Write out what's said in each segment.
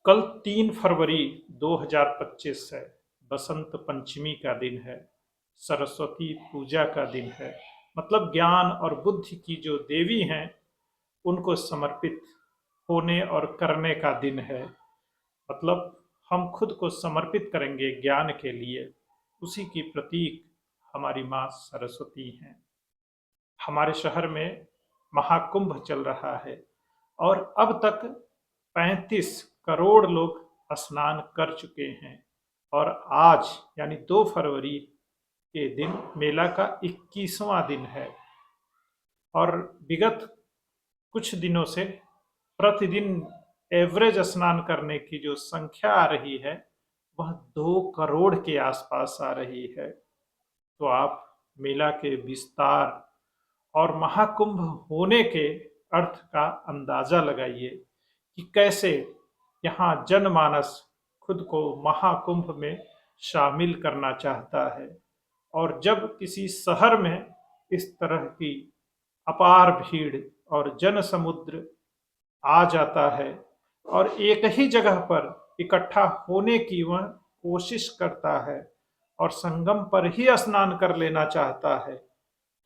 कल 3 फरवरी 2025 है। बसंत पंचमी का दिन है। सरस्वती पूजा का दिन है। मतलब ज्ञान और बुद्धि की जो देवी हैं उनको समर्पित होने और करने का दिन है। मतलब हम खुद को समर्पित करेंगे ज्ञान के लिए। उसी की प्रतीक हमारी माँ सरस्वती हैं। हमारे शहर में महाकुंभ चल रहा है और अब तक 35 करोड़ लोग स्नान कर चुके हैं। और आज यानी 2 फरवरी के दिन मेला का 21वां दिन है। और विगत कुछ दिनों से प्रतिदिन एवरेज स्नान करने की जो संख्या आ रही है वह 2 करोड़ के आसपास आ रही है। तो आप मेला के विस्तार और महाकुंभ होने के अर्थ का अंदाजा लगाइए कि कैसे यहाँ जनमानस खुद को महाकुंभ में शामिल करना चाहता है। और जब किसी शहर में इस तरह की अपार भीड़ और जन समुद्र आ जाता है और एक ही जगह पर इकट्ठा होने की वह कोशिश करता है और संगम पर ही स्नान कर लेना चाहता है,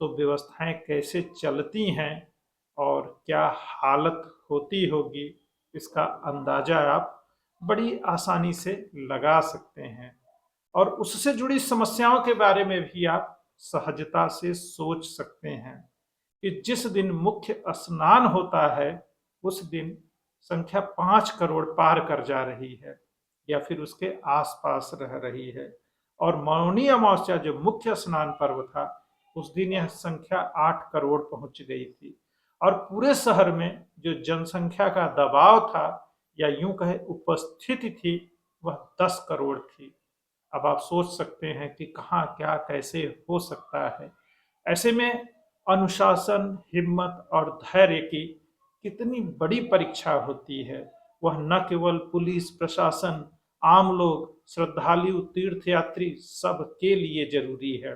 तो व्यवस्थाएं कैसे चलती हैं और क्या हालत होती होगी, इसका अंदाजा आप बड़ी आसानी से लगा सकते हैं। और उससे जुड़ी समस्याओं के बारे में भी आप सहजता से सोच सकते हैं कि जिस दिन मुख्य स्नान होता है उस दिन संख्या 5 करोड़ पार कर जा रही है या फिर उसके आसपास रह रही है। और मौनी अमावस्या जो मुख्य स्नान पर्व था उस दिन यह संख्या 8 करोड़ पहुंच गई थी। और पूरे शहर में जो जनसंख्या का दबाव था या यूं कहे उपस्थिति थी वह 10 करोड़ थी। अब आप सोच सकते हैं कि कहाँ क्या कैसे हो सकता है। ऐसे में अनुशासन, हिम्मत और धैर्य की कितनी बड़ी परीक्षा होती है, वह न केवल पुलिस प्रशासन, आम लोग, श्रद्धालु, तीर्थयात्री सब के लिए जरूरी है।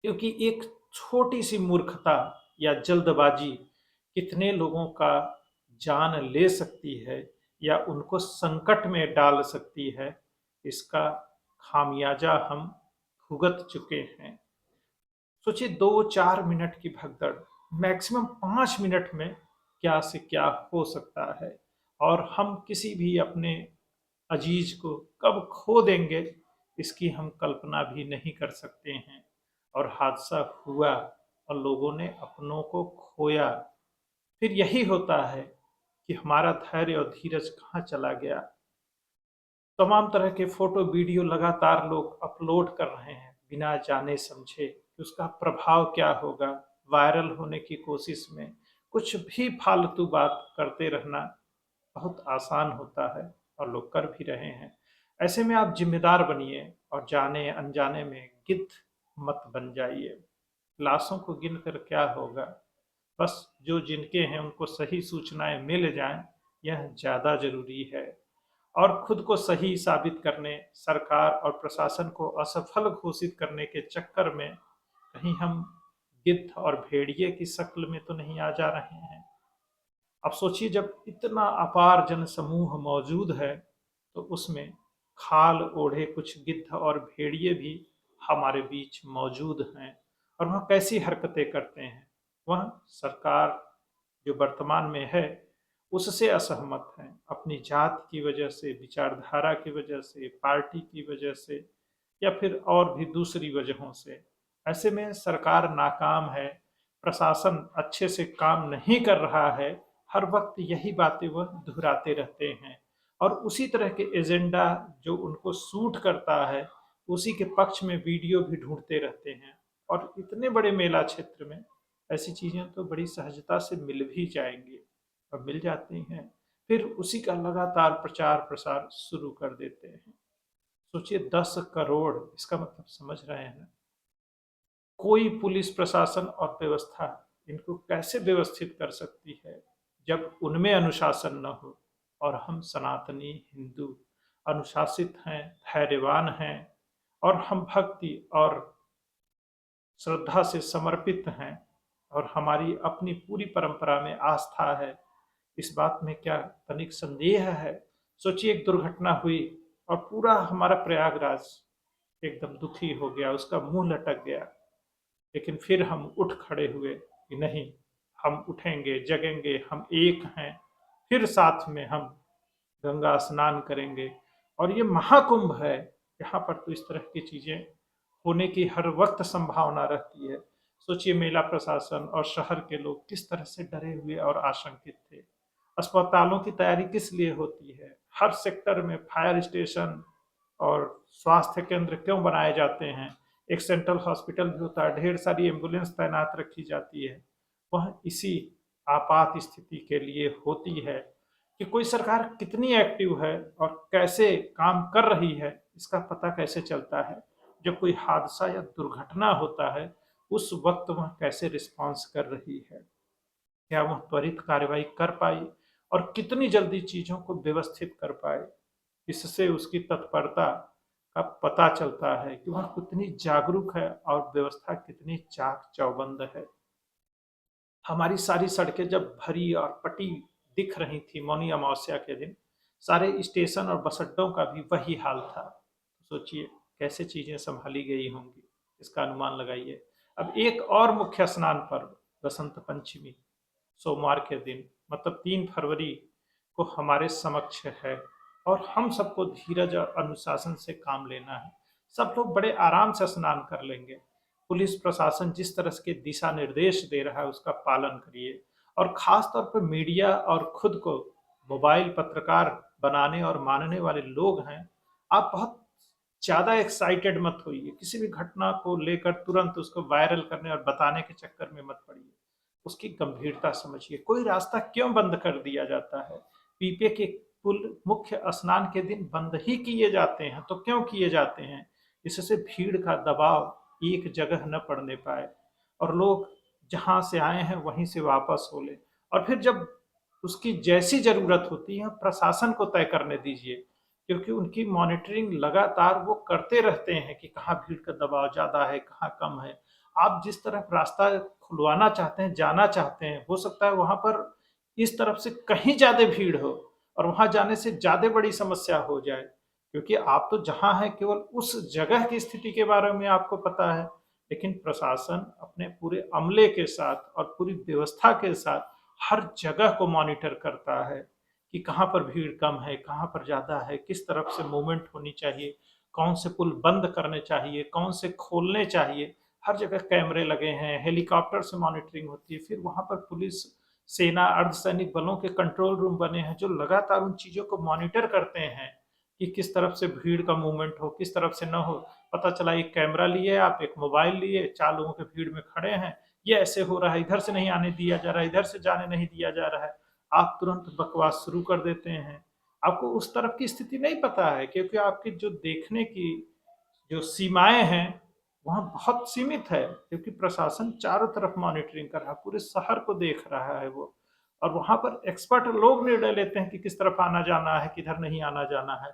क्योंकि एक छोटी सी मूर्खता या जल्दबाजी कितने लोगों का जान ले सकती है या उनको संकट में डाल सकती है, इसका खामियाजा हम भुगत चुके हैं। सोचिए 2-4 मिनट की भगदड़ मैक्सिमम 5 मिनट में क्या से क्या हो सकता है। और हम किसी भी अपने अजीज को कब खो देंगे इसकी हम कल्पना भी नहीं कर सकते हैं। और हादसा हुआ और लोगों ने अपनों को खोया, फिर यही होता है कि हमारा धैर्य और धीरज कहाँ चला गया। तमाम तरह के फोटो वीडियो लगातार लोग अपलोड कर रहे हैं बिना जाने समझे कि उसका प्रभाव क्या होगा। वायरल होने की कोशिश में कुछ भी फालतू बात करते रहना बहुत आसान होता है और लोग कर भी रहे हैं। ऐसे में आप जिम्मेदार बनिए और जाने अनजाने में गिद्ध मत बन जाइए। लाशों को गिन कर क्या होगा, बस जो जिनके हैं उनको सही सूचनाएं मिल जाएं, यह ज़्यादा जरूरी है। और खुद को सही साबित करने, सरकार और प्रशासन को असफल घोषित करने के चक्कर में कहीं हम गिद्ध और भेड़िए की शक्ल में तो नहीं आ जा रहे हैं। अब सोचिए जब इतना अपार जन समूह मौजूद है तो उसमें खाल ओढ़े कुछ गिद्ध और भेड़िए भी हमारे बीच मौजूद हैं। और वह कैसी हरकतें करते हैं। वह सरकार जो वर्तमान में है उससे असहमत हैं, अपनी जात की वजह से, विचारधारा की वजह से, पार्टी की वजह से या फिर और भी दूसरी वजहों से। ऐसे में सरकार नाकाम है, प्रशासन अच्छे से काम नहीं कर रहा है, हर वक्त यही बातें वह दोहराते रहते हैं। और उसी तरह के एजेंडा जो उनको सूट करता है उसी के पक्ष में वीडियो भी ढूंढते रहते हैं। और इतने बड़े मेला क्षेत्र में ऐसी चीज़ें तो बड़ी सहजता से मिल भी जाएंगी और मिल जाती हैं, फिर उसी का लगातार प्रचार प्रसार शुरू कर देते हैं। सोचिए 10 करोड़, इसका मतलब समझ रहे हैं ना। कोई पुलिस प्रशासन और व्यवस्था इनको कैसे व्यवस्थित कर सकती है जब उनमें अनुशासन न हो। और हम सनातनी हिंदू अनुशासित हैं, धैर्यवान हैं और हम भक्ति और श्रद्धा से समर्पित हैं और हमारी अपनी पूरी परंपरा में आस्था है। इस बात में क्या तनिक संदेह है। सोचिए एक दुर्घटना हुई और पूरा हमारा प्रयागराज एकदम दुखी हो गया, उसका मुंह लटक गया। लेकिन फिर हम उठ खड़े हुए कि नहीं, हम उठेंगे, जगेंगे, हम एक हैं। फिर साथ में हम गंगा स्नान करेंगे। और ये महाकुंभ है, यहाँ पर तो इस तरह की चीजें होने की हर वक्त संभावना रहती है। सोचिए मेला प्रशासन और शहर के लोग किस तरह से डरे हुए और आशंकित थे। अस्पतालों की तैयारी किस लिए होती है, हर सेक्टर में फायर स्टेशन और स्वास्थ्य केंद्र क्यों बनाए जाते हैं, एक सेंट्रल हॉस्पिटल भी होता है, ढेर सारी एम्बुलेंस तैनात रखी जाती है। वह इसी आपात स्थिति के लिए होती है कि कोई सरकार कितनी एक्टिव है और कैसे काम कर रही है, इसका पता कैसे चलता है। जब कोई हादसा या दुर्घटना होता है उस वक्त वह कैसे रिस्पॉन्स कर रही है, क्या वह त्वरित कार्रवाई कर पाई और कितनी जल्दी चीजों को व्यवस्थित कर पाए। इससे उसकी तत्परता का पता चलता है कि वह कितनी जागरूक है और व्यवस्था कितनी चाक चौबंद है। हमारी सारी सड़कें जब भरी और पटी दिख रही थी मौनी अमावस्या के दिन, सारे स्टेशन और बस अड्डों का भी वही हाल था। तो सोचिए कैसे चीजें संभाली गई होंगी, इसका अनुमान लगाइए। अब एक और मुख्य स्नान पर्व बसंत पंचमी सोमवार के दिन मतलब 3 फरवरी को हमारे समक्ष है। और हम सबको धीरज और अनुशासन से काम लेना है। सब लोग बड़े आराम से स्नान कर लेंगे। पुलिस प्रशासन जिस तरह के दिशा निर्देश दे रहा है उसका पालन करिए। और खास तौर पर मीडिया और खुद को मोबाइल पत्रकार बनाने और मानने वाले लोग हैं, आप बहुत ज्यादा एक्साइटेड मत होइए, किसी भी घटना को लेकर तुरंत उसको वायरल करने और बताने के चक्कर में मत पड़िए। उसकी गंभीरता समझिए। कोई रास्ता क्यों बंद कर दिया जाता है? पीपे के पुल मुख्य स्नान के दिन बंद ही किए जाते हैं, तो क्यों किए जाते हैं? इससे भीड़ का दबाव एक जगह न पड़ने पाए और लोग जहां से आए हैं वहीं से वापस हो ले। और फिर जब उसकी जैसी जरूरत होती है प्रशासन को तय करने दीजिए, क्योंकि उनकी मॉनिटरिंग लगातार वो करते रहते हैं कि कहाँ भीड़ का दबाव ज्यादा है, कहाँ कम है। आप जिस तरफ रास्ता खुलवाना चाहते हैं, जाना चाहते हैं, हो सकता है वहां पर इस तरफ से कहीं ज्यादा भीड़ हो और वहां जाने से ज्यादा बड़ी समस्या हो जाए। क्योंकि आप तो जहां हैं केवल उस जगह की स्थिति के बारे में आपको पता है, लेकिन प्रशासन अपने पूरे अमले के साथ और पूरी व्यवस्था के साथ हर जगह को मॉनिटर करता है कि कहाँ पर भीड़ कम है, कहाँ पर ज्यादा है, किस तरफ से मूवमेंट होनी चाहिए, कौन से पुल बंद करने चाहिए, कौन से खोलने चाहिए। हर जगह कैमरे लगे हैं, हेलीकॉप्टर से मॉनिटरिंग होती है। फिर वहां पर पुलिस, सेना, अर्धसैनिक बलों के कंट्रोल रूम बने हैं जो लगातार उन चीजों को मॉनिटर करते हैं कि किस तरफ से भीड़ का मूवमेंट हो, किस तरफ से न हो। पता चला एक कैमरा लिए, आप एक मोबाइल लिए, 4 लोगों के भीड़ में खड़े हैं, ये ऐसे हो रहा है, इधर से नहीं आने दिया जा रहा है, इधर से जाने नहीं दिया जा रहा है, आप तुरंत बकवास शुरू कर देते हैं। आपको उस तरफ की स्थिति नहीं पता है, क्योंकि आपकी जो देखने की जो सीमाएं हैं वहाँ बहुत सीमित है, क्योंकि प्रशासन चारों तरफ मॉनिटरिंग कर रहा है, पूरे शहर को देख रहा है वो। और वहां पर एक्सपर्ट लोग निर्णय लेते हैं कि किस तरफ आना जाना है, किधर नहीं आना जाना है।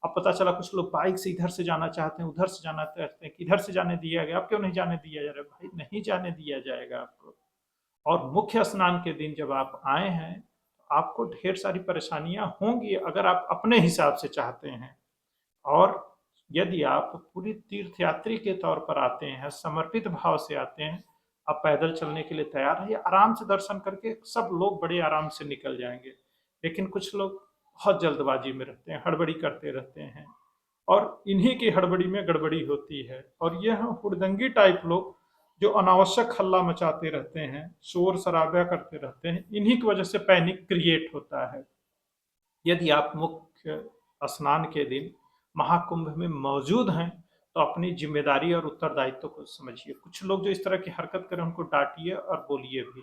अब पता चला कुछ लोग बाइक से इधर से जाना चाहते हैं, उधर से जाना चाहते हैं, किधर से जाने दिया गया, अब क्यों नहीं जाने दिया जा रहा है? भाई नहीं जाने दिया जाएगा आपको। और मुख्य स्नान के दिन जब आप आए हैं तो आपको ढेर सारी परेशानियां होंगी अगर आप अपने हिसाब से चाहते हैं। और यदि आप पूरी तीर्थयात्री के तौर पर आते हैं, समर्पित भाव से आते हैं, आप पैदल चलने के लिए तैयार हैं, आराम से दर्शन करके सब लोग बड़े आराम से निकल जाएंगे। लेकिन कुछ लोग बहुत जल्दबाजी में रहते हैं, हड़बड़ी करते रहते हैं और इन्हीं की हड़बड़ी में गड़बड़ी होती है। और यह हुड़दंगी टाइप लोग जो अनावश्यक हल्ला मचाते रहते हैं, शोर शराबा करते रहते हैं, इन्हीं की वजह से पैनिक क्रिएट होता है। यदि आप मुख्य स्नान के दिन महाकुंभ में मौजूद हैं तो अपनी जिम्मेदारी और उत्तरदायित्व को समझिए। कुछ लोग जो इस तरह की हरकत करें उनको डांटिए और बोलिए भी।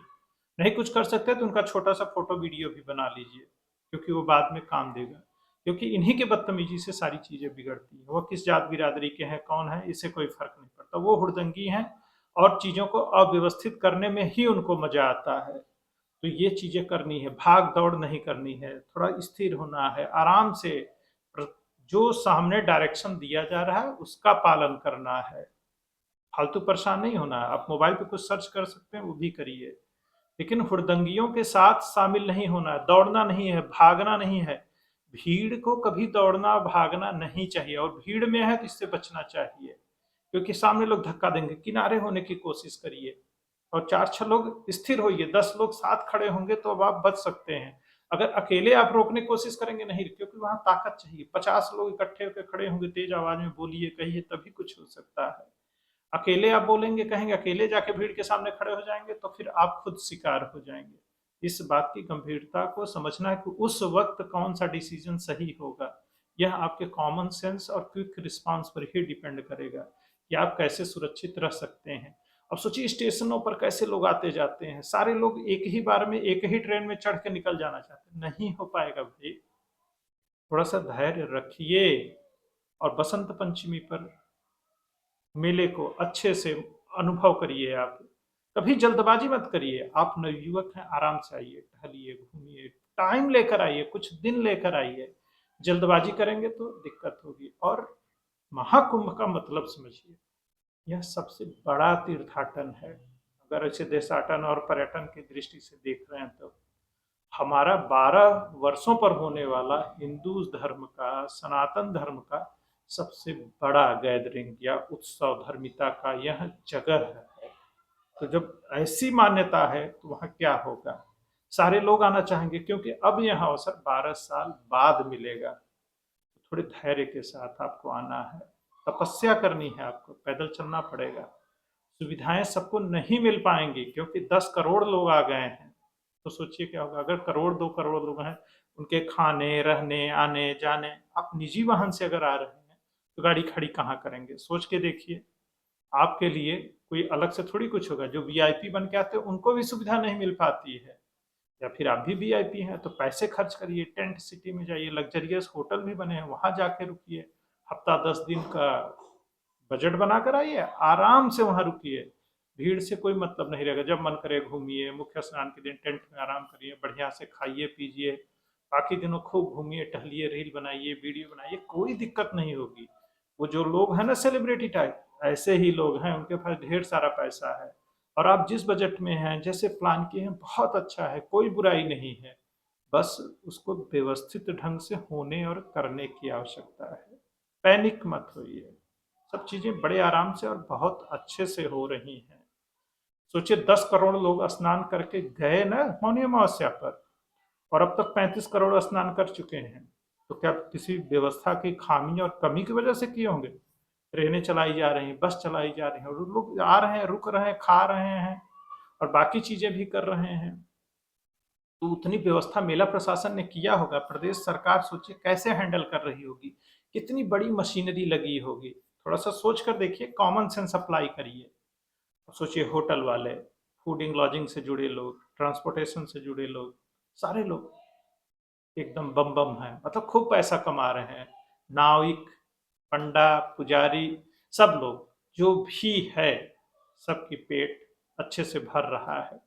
नहीं कुछ कर सकते तो उनका छोटा सा फोटो वीडियो भी बना लीजिए, क्योंकि वो बाद में काम देगा। क्योंकि इन्हीं के बदतमीजी से सारी चीजें बिगड़ती हैं। वो किस जात बिरादरी के हैं, कौन है, इससे कोई फर्क नहीं पड़ता, वो हुड़दंगी हैं और चीजों को अव्यवस्थित करने में ही उनको मजा आता है। तो ये चीजें करनी है, भाग दौड़ नहीं करनी है, थोड़ा स्थिर होना है, आराम से जो सामने डायरेक्शन दिया जा रहा है उसका पालन करना है। फालतू परेशान नहीं होना है। आप मोबाइल पे कुछ सर्च कर सकते हैं, वो भी करिए, लेकिन हुड़दंगियों के साथ शामिल नहीं होना है, दौड़ना नहीं है, भागना नहीं है। भीड़ को कभी दौड़ना भागना नहीं चाहिए, और भीड़ में है तो इससे बचना चाहिए, क्योंकि सामने लोग धक्का देंगे। किनारे होने की कोशिश करिए, और 4-6 लोग स्थिर होइए, 10 लोग साथ खड़े होंगे तो अब आप बच सकते हैं। अगर अकेले आप रोकने की कोशिश करेंगे, नहीं, क्योंकि वहां ताकत चाहिए। 50 लोग इकट्ठे होकर खड़े होंगे, तेज आवाज में बोलिए, कहिए, तभी कुछ हो सकता है। अकेले आप बोलेंगे, कहेंगे, अकेले जाके भीड़ के सामने खड़े हो जाएंगे तो फिर आप खुद शिकार हो जाएंगे। इस बात की गंभीरता को समझना है कि उस वक्त कौन सा डिसीजन सही होगा। यह आपके कॉमन सेंस और क्विक रिस्पांस पर ही डिपेंड करेगा कि आप कैसे सुरक्षित रह सकते हैं। अब सोचिए, स्टेशनों पर कैसे लोग आते जाते हैं, सारे लोग एक ही बार में एक ही ट्रेन में चढ़ के निकल जाना चाहते हैं, नहीं हो पाएगा भाई। थोड़ा सा धैर्य रखिए, और बसंत पंचमी पर मेले को अच्छे से अनुभव करिए। आप कभी जल्दबाजी मत करिए, आप नवयुवक हैं, आराम से आइए, टहलिए, घूमिए, टाइम लेकर आइए, कुछ दिन लेकर आइए। जल्दबाजी करेंगे तो दिक्कत होगी। और महाकुंभ का मतलब समझिए, यह सबसे बड़ा तीर्थाटन है। अगर इसे देशाटन और पर्यटन की दृष्टि से देख रहे हैं तो हमारा 12 वर्षों पर होने वाला हिंदू धर्म का, सनातन धर्म का सबसे बड़ा गैदरिंग या उत्सव धर्मिता का यह जगह है। तो जब ऐसी मान्यता है तो वहाँ क्या होगा, सारे लोग आना चाहेंगे, क्योंकि अब यह अवसर 12 साल बाद मिलेगा। तो थोड़े धैर्य के साथ आपको आना है, तपस्या करनी है, आपको पैदल चलना पड़ेगा। सुविधाएं सबको नहीं मिल पाएंगी, क्योंकि 10 करोड़ लोग आ गए हैं। तो सोचिए क्या होगा अगर करोड़ 2 करोड़ लोग हैं, उनके खाने रहने आने जाने। आप निजी वाहन से अगर आ रहे हैं तो गाड़ी खड़ी कहाँ करेंगे, सोच के देखिए। आपके लिए कोई अलग से थोड़ी कुछ होगा। जो वीआईपी बन के आते हैं उनको भी सुविधा नहीं मिल पाती है, या फिर आप भी वीआईपी हैं तो पैसे खर्च करिए, टेंट सिटी में जाइए, लग्जरियस होटल भी बने हैं, वहां जाके रुकिए। हफ्ता 10 दिन का बजट बनाकर आइए, आराम से वहां रुकिए। भीड़ से कोई मतलब नहीं रहेगा। जब मन करे घूमिए, मुख्य स्नान के दिन टेंट में आराम करिए, बढ़िया से खाइए पीजिए। बाकी दिनों खूब घूमिए टहलिए, रील बनाइए, वीडियो बनाइए, कोई दिक्कत नहीं होगी। वो जो लोग हैं ना सेलिब्रिटी टाइप, ऐसे ही लोग हैं, उनके पास ढेर सारा पैसा है। और आप जिस बजट में हैं, जैसे प्लान किए हैं, बहुत अच्छा है, कोई बुराई नहीं है। बस उसको व्यवस्थित ढंग से होने और करने की आवश्यकता है। पैनिक मत होइए, सब चीजें बड़े आराम से और बहुत अच्छे से हो रही हैं। सोचिए, 10 करोड़ लोग स्नान करके गए ना मौनी अमावस्या पर, और अब तक 35 करोड़ स्नान कर चुके हैं। तो क्या किसी व्यवस्था की खामी और कमी की वजह से किए होंगे? ट्रेनें चलाई जा रही हैं, बस चलाई जा रही हैं, और लोग आ रहे हैं, रुक रहे हैं, खा रहे हैं, और बाकी चीजें भी कर रहे हैं। तो उतनी व्यवस्था मेला प्रशासन ने किया होगा, प्रदेश सरकार सोचिए कैसे हैंडल कर रही होगी, कितनी बड़ी मशीनरी लगी होगी। थोड़ा सा सोच कर देखिए, कॉमन सेंस अप्लाई करिए। सोचिए, होटल वाले, फूडिंग लॉजिंग से जुड़े लोग, ट्रांसपोर्टेशन से जुड़े लोग, सारे लोग एकदम बम बम है, मतलब खूब पैसा कमा रहे हैं। नाविक, पंडा, पुजारी, सब लोग जो भी है, सबकी पेट अच्छे से भर रहा है।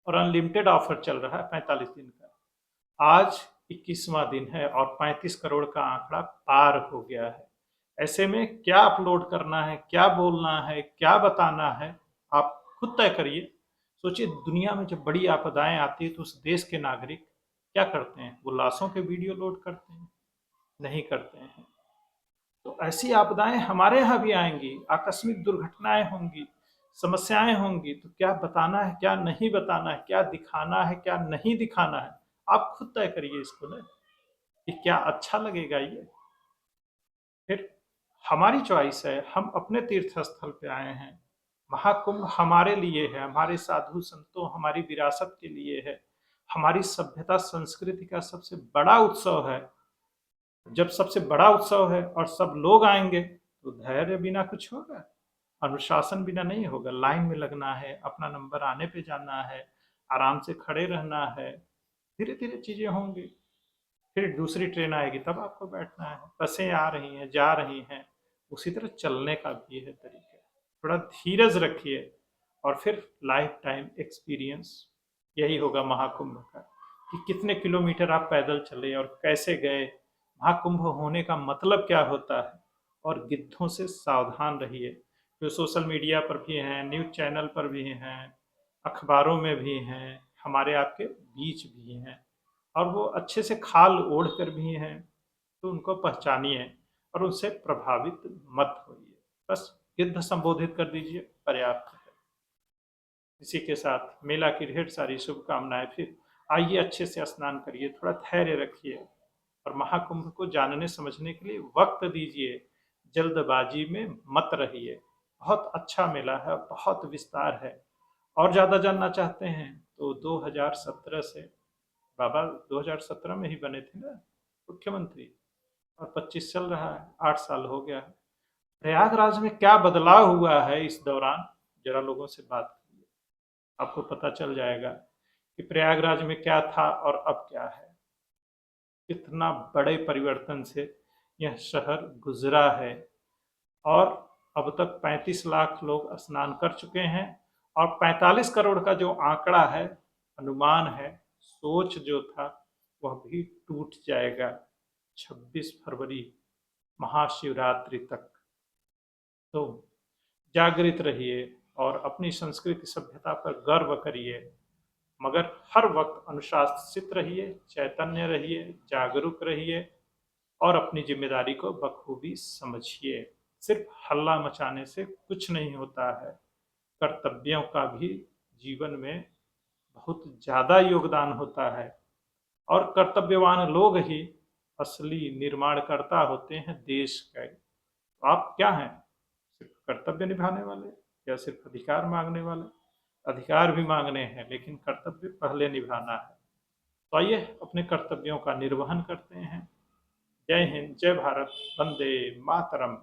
और अनलिमिटेड ऑफर चल रहा है 45 दिन का। आज 21वां दिन है और 35 करोड़ का आंकड़ा पार हो गया है। ऐसे में क्या अपलोड करना है, क्या बोलना है, क्या बताना है, आप खुद तय करिए। सोचिए, दुनिया में जब बड़ी आपदाएं आती है तो उस देश के नागरिक क्या करते हैं? वो लाशों के वीडियो लोड करते हैं? नहीं करते हैं। तो ऐसी आपदाएं हमारे यहाँ भी आएंगी, आकस्मिक दुर्घटनाएं होंगी, समस्याएं होंगी। तो क्या बताना है, क्या नहीं बताना है, क्या दिखाना है, क्या नहीं दिखाना है, आप खुद तय करिए इसको ना, कि क्या अच्छा लगेगा ये। फिर हमारी चॉइस है, हम अपने तीर्थ स्थल पे आए हैं। महाकुंभ हमारे लिए है, हमारे साधु संतों, हमारी विरासत के लिए है, हमारी सभ्यता संस्कृति का सबसे बड़ा उत्सव है। जब सबसे बड़ा उत्सव है और सब लोग आएंगे, तो धैर्य बिना कुछ होगा? अनुशासन बिना नहीं होगा। लाइन में लगना है, अपना नंबर आने पे जाना है, आराम से खड़े रहना है, धीरे धीरे चीजें होंगी। फिर दूसरी ट्रेन आएगी तब आपको बैठना है। बसें आ रही हैं, जा रही हैं, उसी तरह चलने का भी है तरीका। थोड़ा धीरज रखिए, और फिर लाइफ टाइम एक्सपीरियंस यही होगा महाकुंभ का, कि कितने किलोमीटर आप पैदल चले और कैसे गए, महाकुंभ होने का मतलब क्या होता है। और गिद्धों से सावधान रहिए, जो सोशल मीडिया पर भी हैं, न्यूज़ चैनल पर भी हैं, अखबारों में भी हैं, हमारे आपके बीच भी हैं। और वो अच्छे से खाल ओढ़ कर भी हैं, तो उनको पहचानिए और उनसे प्रभावित मत होइए। बस गिद्ध संबोधित कर दीजिए, पर्याप्त है। इसी के साथ मेला की ढेर सारी शुभकामनाएं। फिर आइए, अच्छे से स्नान करिए, थोड़ा धैर्य रखिए और महाकुंभ को जानने समझने के लिए वक्त दीजिए। जल्दबाजी में मत रहिए। बहुत अच्छा मेला है और बहुत विस्तार है। और ज़्यादा जानना चाहते हैं तो 2017 से, बाबा 2017 में ही बने थे ना मुख्यमंत्री, और 25 चल रहा है, 8 साल हो गया है। प्रयागराज में क्या बदलाव हुआ है इस दौरान, जरा लोगों से बात कीजिए, आपको पता चल जाएगा कि प्रयागराज में क्या था और अब क्या है। कितना बड़े परिवर्तन से यह शहर गुजरा है। और अब तक 35 लाख लोग स्नान कर चुके हैं और 45 करोड़ का जो आंकड़ा है, अनुमान है, सोच जो था, वह भी टूट जाएगा 26 फरवरी महाशिवरात्रि तक। तो जागृत रहिए और अपनी संस्कृति सभ्यता पर गर्व करिए, मगर हर वक्त अनुशासित रहिए, चैतन्य रहिए, जागरूक रहिए और अपनी जिम्मेदारी को बखूबी समझिए। सिर्फ हल्ला मचाने से कुछ नहीं होता है। कर्तव्यों का भी जीवन में बहुत ज़्यादा योगदान होता है और कर्तव्यवान लोग ही असली निर्माणकर्ता होते हैं देश के। तो आप क्या हैं? सिर्फ कर्तव्य निभाने वाले या सिर्फ अधिकार मांगने वाले? अधिकार भी मांगने हैं, लेकिन कर्तव्य पहले निभाना है। तो आइए अपने कर्तव्यों का निर्वहन करते हैं। जय हिंद, जय भारत, वंदे मातरम।